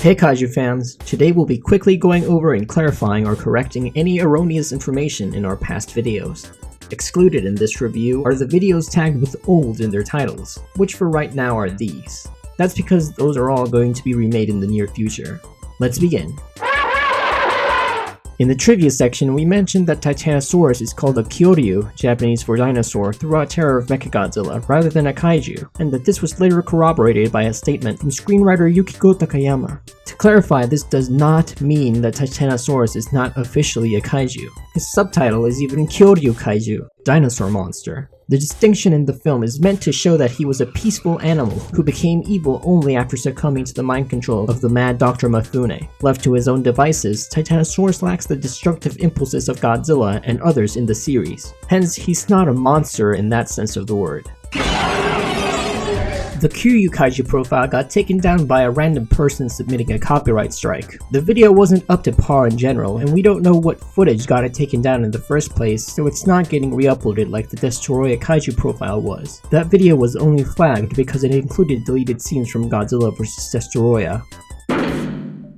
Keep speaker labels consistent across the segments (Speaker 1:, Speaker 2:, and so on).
Speaker 1: Hey Kaiju fans, today we'll be quickly going over and clarifying or correcting any erroneous information in our past videos. Excluded in this review are the videos tagged with old in their titles, which for right now are these. That's because those are all going to be remade in the near future. Let's begin. In the trivia section, we mentioned that Titanosaurus is called a Kiryu, Japanese for dinosaur, throughout Terror of Mechagodzilla, rather than a kaiju, and that this was later corroborated by a statement from screenwriter Yukiko Takayama. To clarify, this does not mean that Titanosaurus is not officially a kaiju. His subtitle is even Kiryu Kaiju, dinosaur monster. The distinction in the film is meant to show that he was a peaceful animal who became evil only after succumbing to the mind control of the mad Dr. Mifune. Left to his own devices, Titanosaurus lacks the destructive impulses of Godzilla and others in the series. Hence, he's not a monster in that sense of the word. The Kiryu Kaiju profile got taken down by a random person submitting a copyright strike. The video wasn't up to par in general, and we don't know what footage got it taken down in the first place, so it's not getting re-uploaded like the Destoroyah Kaiju profile was. That video was only flagged because it included deleted scenes from Godzilla vs. Destoroyah.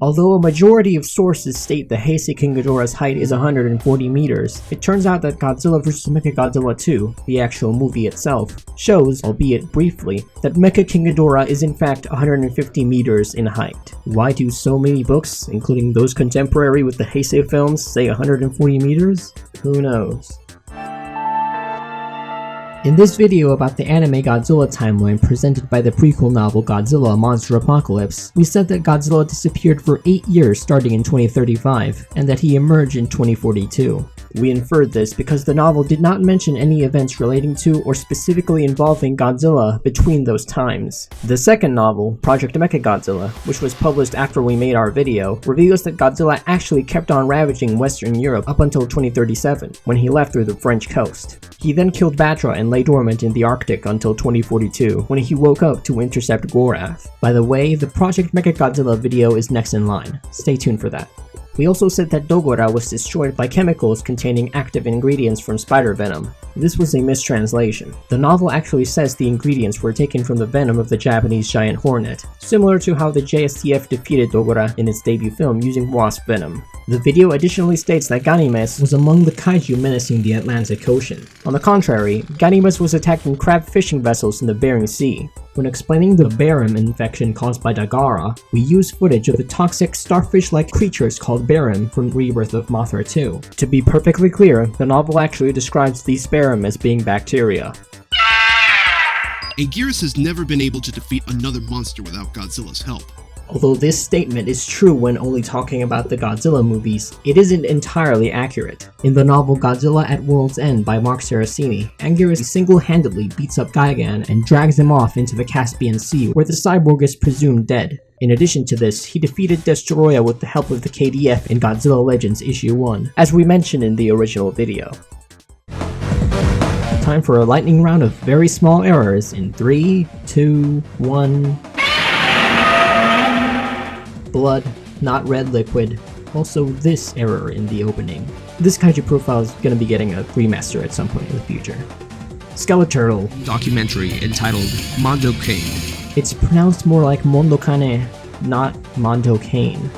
Speaker 1: Although a majority of sources state the Heisei King Ghidorah's height is 140 meters, it turns out that Godzilla vs. Mechagodzilla 2, the actual movie itself, shows, albeit briefly, that Mecha King Ghidorah is in fact 150 meters in height. Why do so many books, including those contemporary with the Heisei films, say 140 meters? Who knows? In this video about the anime Godzilla timeline presented by the prequel novel Godzilla Monster Apocalypse, we said that Godzilla disappeared for 8 years starting in 2035, and that he emerged in 2042. We inferred this because the novel did not mention any events relating to or specifically involving Godzilla between those times. The second novel, Project Mechagodzilla, which was published after we made our video, reveals that Godzilla actually kept on ravaging Western Europe up until 2037, when he left through the French coast. He then killed Batra and lay dormant in the Arctic until 2042, when he woke up to intercept Gorath. By the way, the Project Mechagodzilla video is next in line. Stay tuned for that. We also said that Dogora was destroyed by chemicals containing active ingredients from spider venom. This was a mistranslation. The novel actually says the ingredients were taken from the venom of the Japanese giant hornet, similar to how the JSTF defeated Dogora in its debut film using wasp venom. The video additionally states that Ganymes was among the kaiju menacing the Atlantic Ocean. On the contrary, Ganymes was attacking crab fishing vessels in the Bering Sea. When explaining the barium infection caused by Dagara, we use footage of the toxic starfish-like creatures called barium from Rebirth of Mothra 2. To be perfectly clear, the novel actually describes these barium as being bacteria.
Speaker 2: Anguirus has never been able to defeat another monster without Godzilla's help.
Speaker 1: Although this statement is true when only talking about the Godzilla movies, it isn't entirely accurate. In the novel Godzilla at World's End by Mark Saraceni, Anguirus single-handedly beats up Gigan and drags him off into the Caspian Sea, where the cyborg is presumed dead. In addition to this, he defeated Destoroyah with the help of the KDF in Godzilla Legends Issue 1, as we mentioned in the original video. Time for a lightning round of very small errors in 3, 2, 1... Blood, not red liquid. Also this error in the opening. This kaiju profile is gonna be getting a remaster at some point in the future. Skeleturtle.
Speaker 2: Documentary entitled Mondo Kane.
Speaker 1: It's pronounced more like Mondokane, not Mondo Kane.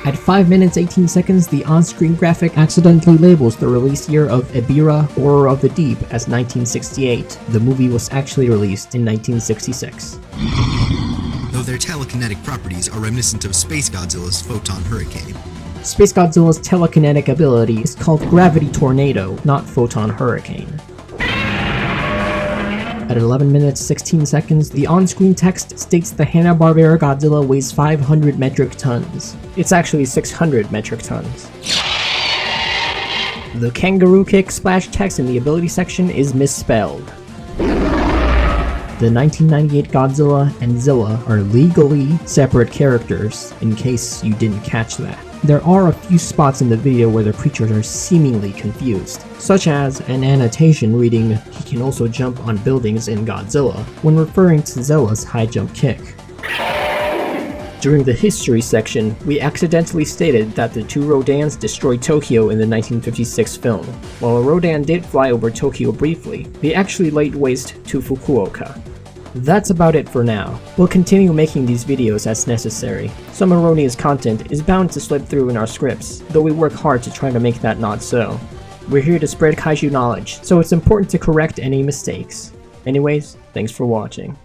Speaker 1: At 5 minutes 18 seconds, the on-screen graphic accidentally labels the release year of Ebirah, Horror of the Deep as 1968. The movie was actually released in 1966.
Speaker 3: Though their telekinetic properties are reminiscent of Space Godzilla's Photon Hurricane.
Speaker 1: Space Godzilla's telekinetic ability is called Gravity Tornado, not Photon Hurricane. At 11 minutes 16 seconds, the on-screen text states the HannaBarbera Godzilla weighs 500 metric tons. It's actually 600 metric tons. The kangaroo kick splash text in the ability section is misspelled. The 1998 Godzilla and Zillah are legally separate characters, in case you didn't catch that. There are a few spots in the video where the creatures are seemingly confused, such as an annotation reading, "He can also jump on buildings in Godzilla," when referring to Zillah's high jump kick. During the history section, we accidentally stated that the two Rodans destroyed Tokyo in the 1956 film. While a Rodan did fly over Tokyo briefly, they actually laid waste to Fukuoka. That's about it for now. We'll continue making these videos as necessary. Some erroneous content is bound to slip through in our scripts, though we work hard to try to make that not so. We're here to spread kaiju knowledge, so it's important to correct any mistakes. Anyways, thanks for watching.